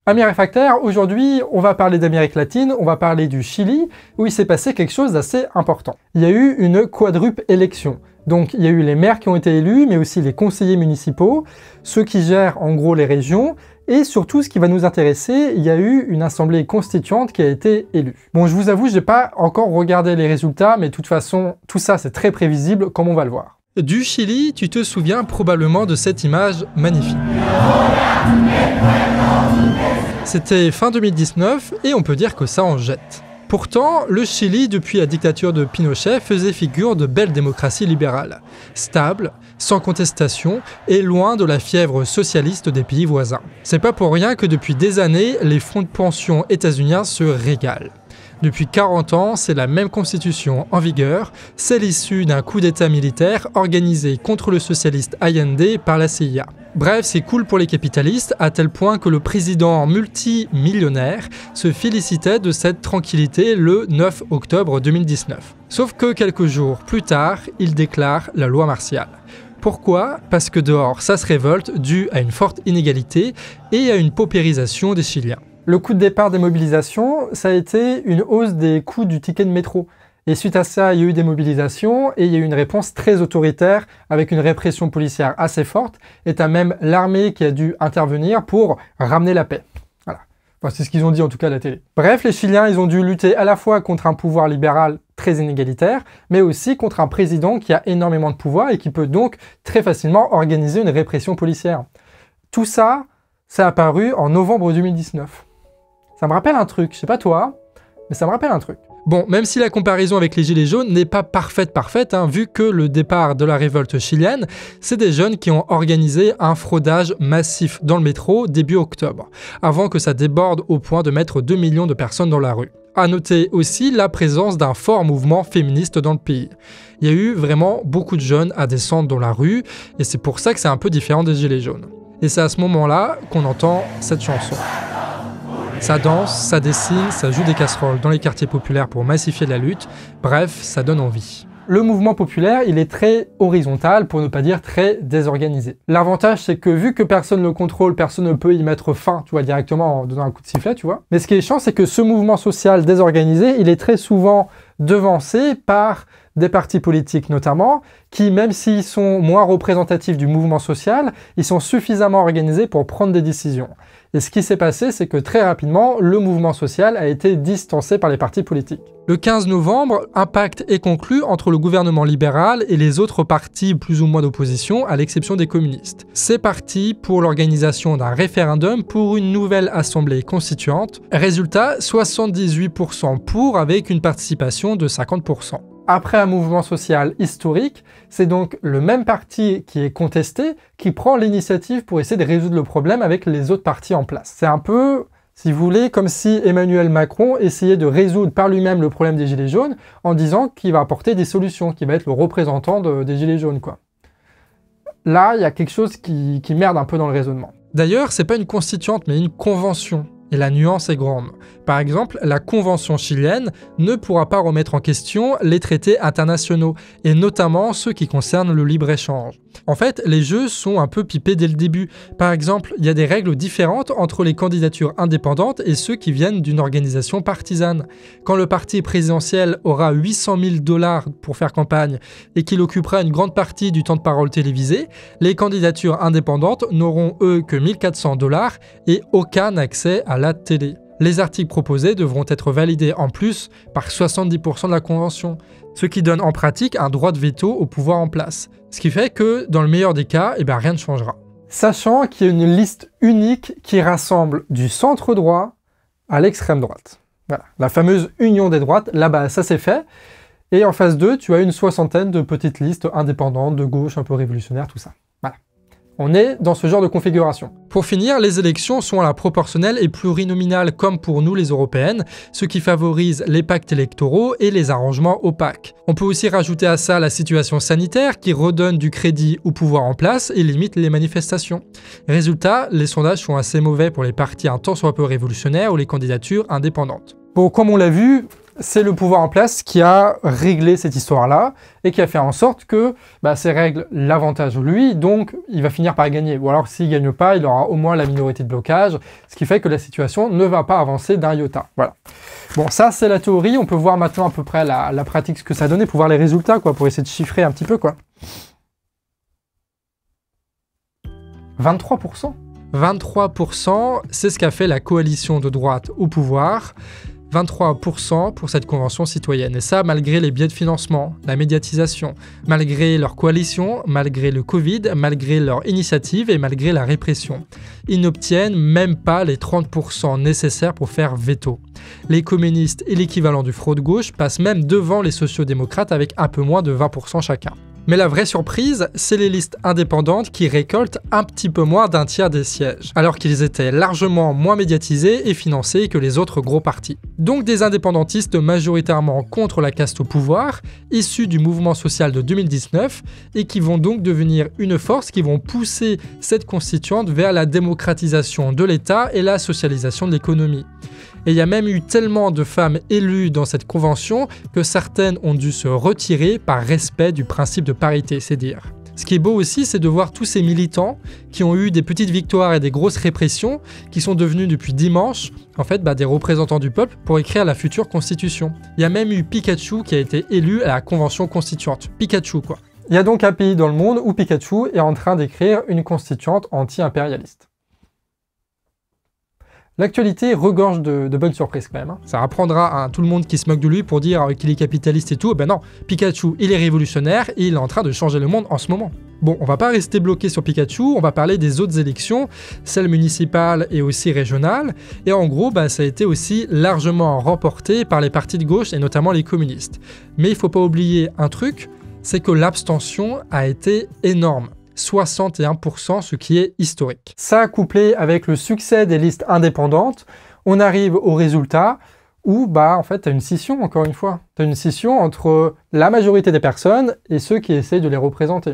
Amis réfractaires, aujourd'hui, on va parler d'Amérique latine, on va parler du Chili, où il s'est passé quelque chose d'assez important. Il y a eu une quadruple élection. Donc, il y a eu les maires qui ont été élus, mais aussi les conseillers municipaux, ceux qui gèrent en gros les régions, et surtout, ce qui va nous intéresser, il y a eu une assemblée constituante qui a été élue. Bon, je vous avoue, je n'ai pas encore regardé les résultats, mais de toute façon, tout ça, c'est très prévisible, comme on va le voir. Du Chili, tu te souviens probablement de cette image magnifique. C'était fin 2019 et on peut dire que ça en jette. Pourtant, le Chili, depuis la dictature de Pinochet, faisait figure de belle démocratie libérale, stable, sans contestation et loin de la fièvre socialiste des pays voisins. C'est pas pour rien que depuis des années, les fonds de pension états-uniens se régalent. Depuis 40 ans, c'est la même constitution en vigueur, celle issue d'un coup d'état militaire organisé contre le socialiste Allende par la CIA. Bref, c'est cool pour les capitalistes, à tel point que le président multimillionnaire se félicitait de cette tranquillité le 9 octobre 2019. Sauf que quelques jours plus tard, il déclare la loi martiale. Pourquoi? Parce que dehors, ça se révolte dû à une forte inégalité et à une paupérisation des Chiliens. Le coup de départ des mobilisations, ça a été une hausse des coûts du ticket de métro. Et suite à ça, il y a eu des mobilisations et il y a eu une réponse très autoritaire avec une répression policière assez forte. Et t'as même l'armée qui a dû intervenir pour ramener la paix. Voilà. Enfin, c'est ce qu'ils ont dit en tout cas à la télé. Bref, les Chiliens, ils ont dû lutter à la fois contre un pouvoir libéral très inégalitaire, mais aussi contre un président qui a énormément de pouvoir et qui peut donc très facilement organiser une répression policière. Tout ça, ça a apparu en novembre 2019. Ça me rappelle un truc, je sais pas toi, mais ça me rappelle un truc. Bon, même si la comparaison avec les Gilets jaunes n'est pas parfaite, vu que le départ de la révolte chilienne, c'est des jeunes qui ont organisé un fraudage massif dans le métro début octobre, avant que ça déborde au point de mettre 2 millions de personnes dans la rue. À noter aussi la présence d'un fort mouvement féministe dans le pays. Il y a eu vraiment beaucoup de jeunes à descendre dans la rue, et c'est pour ça que c'est un peu différent des Gilets jaunes. Et c'est à ce moment-là qu'on entend cette chanson. Ça danse, ça dessine, ça joue des casseroles dans les quartiers populaires pour massifier la lutte, bref, ça donne envie. Le mouvement populaire, il est très horizontal, pour ne pas dire très désorganisé. L'avantage, c'est que vu que personne ne le contrôle, personne ne peut y mettre fin, tu vois, directement en donnant un coup de sifflet, tu vois. Mais ce qui est chiant, c'est que ce mouvement social désorganisé, il est très souvent devancé par des partis politiques notamment, qui même s'ils sont moins représentatifs du mouvement social, ils sont suffisamment organisés pour prendre des décisions. Et ce qui s'est passé, c'est que très rapidement, le mouvement social a été distancé par les partis politiques. Le 15 novembre, un pacte est conclu entre le gouvernement libéral et les autres partis plus ou moins d'opposition, à l'exception des communistes. C'est parti pour l'organisation d'un référendum pour une nouvelle assemblée constituante. Résultat, 78% pour, avec une participation de 50%. Après un mouvement social historique, c'est donc le même parti qui est contesté qui prend l'initiative pour essayer de résoudre le problème avec les autres partis en place. C'est un peu, si vous voulez, comme si Emmanuel Macron essayait de résoudre par lui-même le problème des Gilets jaunes en disant qu'il va apporter des solutions, qu'il va être le représentant des Gilets jaunes, quoi. Là, il y a quelque chose qui merde un peu dans le raisonnement. D'ailleurs, c'est pas une constituante, mais une convention. Et la nuance est grande. Par exemple, la Convention chilienne ne pourra pas remettre en question les traités internationaux, et notamment ceux qui concernent le libre-échange. En fait, les jeux sont un peu pipés dès le début. Par exemple, il y a des règles différentes entre les candidatures indépendantes et ceux qui viennent d'une organisation partisane. Quand le parti présidentiel aura 800 000 $ pour faire campagne et qu'il occupera une grande partie du temps de parole télévisé, les candidatures indépendantes n'auront eux que 1 400 $ et aucun accès à la télé. Les articles proposés devront être validés en plus par 70% de la Convention, ce qui donne en pratique un droit de veto au pouvoir en place. Ce qui fait que, dans le meilleur des cas, rien ne changera. Sachant qu'il y a une liste unique qui rassemble du centre droit à l'extrême droite. Voilà, la fameuse union des droites, là-bas, ça c'est fait. Et en phase 2, tu as une 60aine de petites listes indépendantes, de gauche, un peu révolutionnaires, tout ça. Voilà. On est dans ce genre de configuration. Pour finir, les élections sont à la proportionnelle et plurinominale comme pour nous les européennes, ce qui favorise les pactes électoraux et les arrangements opaques. On peut aussi rajouter à ça la situation sanitaire qui redonne du crédit au pouvoir en place et limite les manifestations. Résultat, les sondages sont assez mauvais pour les partis un tant soit peu révolutionnaires ou les candidatures indépendantes. Bon, comme on l'a vu, c'est le pouvoir en place qui a réglé cette histoire-là et qui a fait en sorte que ces règles l'avantagent lui, donc il va finir par gagner. Ou alors s'il ne gagne pas, il aura au moins la minorité de blocage, ce qui fait que la situation ne va pas avancer d'un iota. Voilà. Bon, ça c'est la théorie, on peut voir maintenant à peu près la pratique, ce que ça donnait, pour voir les résultats, quoi, pour essayer de chiffrer un petit peu, quoi. 23%. 23%, c'est ce qu'a fait la coalition de droite au pouvoir. 23% pour cette convention citoyenne. Et ça, malgré les biais de financement, la médiatisation, malgré leur coalition, malgré le Covid, malgré leur initiative et malgré la répression. Ils n'obtiennent même pas les 30% nécessaires pour faire veto. Les communistes et l'équivalent du front de gauche passent même devant les sociodémocrates avec un peu moins de 20% chacun. Mais la vraie surprise, c'est les listes indépendantes qui récoltent un petit peu moins d'un tiers des sièges, alors qu'ils étaient largement moins médiatisés et financés que les autres gros partis. Donc des indépendantistes majoritairement contre la caste au pouvoir, issus du mouvement social de 2019, et qui vont donc devenir une force qui vont pousser cette constituante vers la démocratisation de l'État et la socialisation de l'économie. Et il y a même eu tellement de femmes élues dans cette convention que certaines ont dû se retirer par respect du principe de parité, c'est dire. Ce qui est beau aussi, c'est de voir tous ces militants qui ont eu des petites victoires et des grosses répressions, qui sont devenus depuis dimanche, en fait, des représentants du peuple pour écrire la future constitution. Il y a même eu Pikachu qui a été élu à la convention constituante. Pikachu, quoi. Il y a donc un pays dans le monde où Pikachu est en train d'écrire une constituante anti-impérialiste. L'actualité regorge de bonnes surprises quand même. Ça apprendra à tout le monde qui se moque de lui pour dire qu'il est capitaliste et tout. Ben non, Pikachu, il est révolutionnaire et il est en train de changer le monde en ce moment. Bon, on va pas rester bloqué sur Pikachu, on va parler des autres élections, celles municipales et aussi régionales. Et en gros, ça a été aussi largement remporté par les partis de gauche et notamment les communistes. Mais il faut pas oublier un truc, c'est que l'abstention a été énorme. 61%, ce qui est historique. Ça, couplé avec le succès des listes indépendantes, on arrive au résultat où, en fait, tu as une scission, encore une fois. Tu as une scission entre la majorité des personnes et ceux qui essayent de les représenter.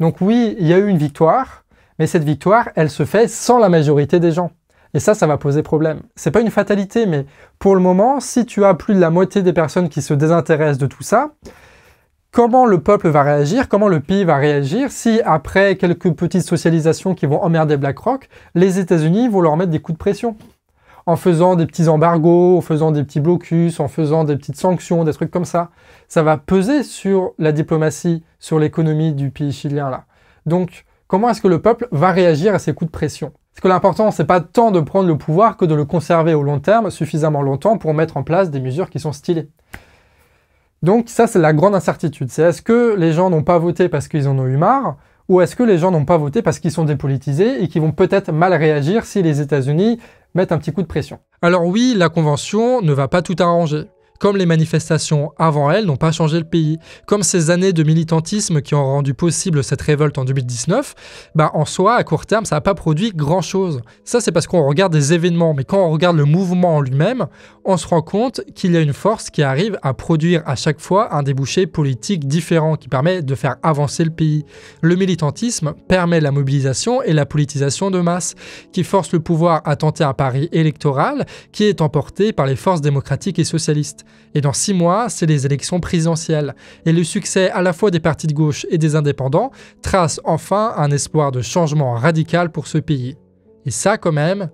Donc oui, il y a eu une victoire, mais cette victoire, elle se fait sans la majorité des gens. Et ça va poser problème. C'est pas une fatalité, mais pour le moment, si tu as plus de la moitié des personnes qui se désintéressent de tout ça, comment le peuple va réagir, comment le pays va réagir si, après quelques petites socialisations qui vont emmerder BlackRock, les États-Unis vont leur mettre des coups de pression en faisant des petits embargos, en faisant des petits blocus, en faisant des petites sanctions, des trucs comme ça. Ça va peser sur la diplomatie, sur l'économie du pays chilien là. Donc, comment est-ce que le peuple va réagir à ces coups de pression? Parce que l'important, c'est pas tant de prendre le pouvoir que de le conserver au long terme, suffisamment longtemps pour mettre en place des mesures qui sont stylées. Donc ça, c'est la grande incertitude. C'est est-ce que les gens n'ont pas voté parce qu'ils en ont eu marre, ou est-ce que les gens n'ont pas voté parce qu'ils sont dépolitisés et qu'ils vont peut-être mal réagir si les États-Unis mettent un petit coup de pression? Alors oui, la Convention ne va pas tout arranger. Comme les manifestations avant elle n'ont pas changé le pays, comme ces années de militantisme qui ont rendu possible cette révolte en 2019, en soi, à court terme, ça n'a pas produit grand-chose. Ça, c'est parce qu'on regarde des événements, mais quand on regarde le mouvement en lui-même, on se rend compte qu'il y a une force qui arrive à produire à chaque fois un débouché politique différent qui permet de faire avancer le pays. Le militantisme permet la mobilisation et la politisation de masse, qui force le pouvoir à tenter un pari électoral qui est emporté par les forces démocratiques et socialistes. Et dans 6 mois, c'est les élections présidentielles. Et le succès à la fois des partis de gauche et des indépendants trace enfin un espoir de changement radical pour ce pays. Et ça, quand même,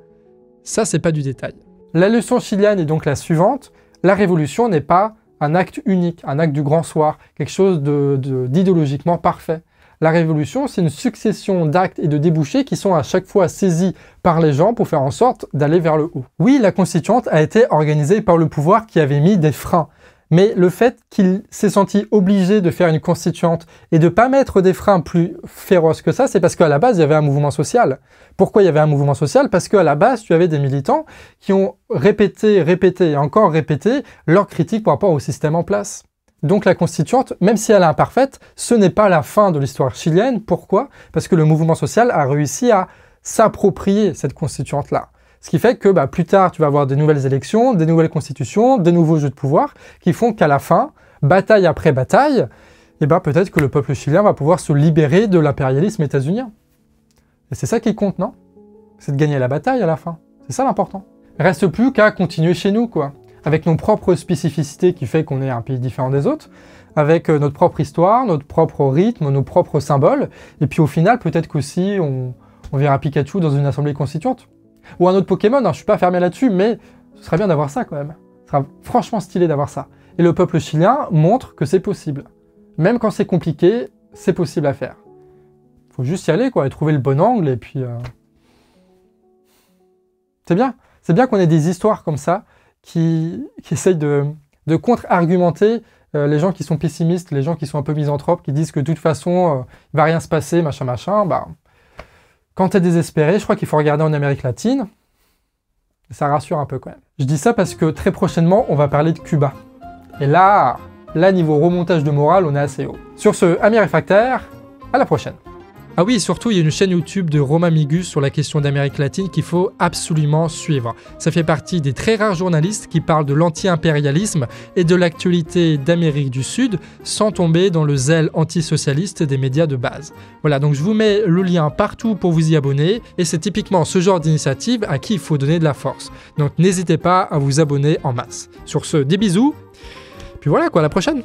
ça c'est pas du détail. La leçon chilienne est donc la suivante. La révolution n'est pas un acte unique, un acte du grand soir, quelque chose d'idéologiquement parfait. La révolution, c'est une succession d'actes et de débouchés qui sont à chaque fois saisis par les gens pour faire en sorte d'aller vers le haut. Oui, la constituante a été organisée par le pouvoir qui avait mis des freins. Mais le fait qu'il s'est senti obligé de faire une constituante et de ne pas mettre des freins plus féroces que ça, c'est parce qu'à la base, il y avait un mouvement social. Pourquoi il y avait un mouvement social? Parce qu'à la base, tu avais des militants qui ont répété et encore répété leurs critiques par rapport au système en place. Donc la constituante, même si elle est imparfaite, ce n'est pas la fin de l'histoire chilienne. Pourquoi? Parce que le mouvement social a réussi à s'approprier cette constituante-là. Ce qui fait que plus tard, tu vas avoir des nouvelles élections, des nouvelles constitutions, des nouveaux jeux de pouvoir qui font qu'à la fin, bataille après bataille, peut-être que le peuple chilien va pouvoir se libérer de l'impérialisme états-unien. Et c'est ça qui compte, non? C'est de gagner la bataille à la fin. C'est ça l'important. Reste plus qu'à continuer chez nous, quoi. avec nos propres spécificités qui fait qu'on est un pays différent des autres, avec notre propre histoire, notre propre rythme, nos propres symboles, et puis au final, peut-être qu'aussi on verra Pikachu dans une assemblée constituante. Ou un autre Pokémon, hein, je suis pas fermé là-dessus, mais ce serait bien d'avoir ça quand même. Ce sera franchement stylé d'avoir ça. Et le peuple chilien montre que c'est possible. Même quand c'est compliqué, c'est possible à faire. Faut juste y aller, quoi, et trouver le bon angle, et puis... C'est bien. C'est bien qu'on ait des histoires comme ça, qui essayent de contre-argumenter les gens qui sont pessimistes, les gens qui sont un peu misanthropes, qui disent que de toute façon, il va rien se passer, machin, machin. Bah, quand t'es désespéré, je crois qu'il faut regarder en Amérique latine. Ça rassure un peu quand même. Je dis ça parce que très prochainement, on va parler de Cuba. Et là, niveau remontage de morale, on est assez haut. Sur ce, amis réfractaires, à la prochaine. Ah oui, et surtout, il y a une chaîne YouTube de Romain Migus sur la question d'Amérique latine qu'il faut absolument suivre. Ça fait partie des très rares journalistes qui parlent de l'anti-impérialisme et de l'actualité d'Amérique du Sud sans tomber dans le zèle antisocialiste des médias de base. Voilà, donc je vous mets le lien partout pour vous y abonner, et c'est typiquement ce genre d'initiative à qui il faut donner de la force. Donc n'hésitez pas à vous abonner en masse. Sur ce, des bisous, puis voilà quoi, à la prochaine!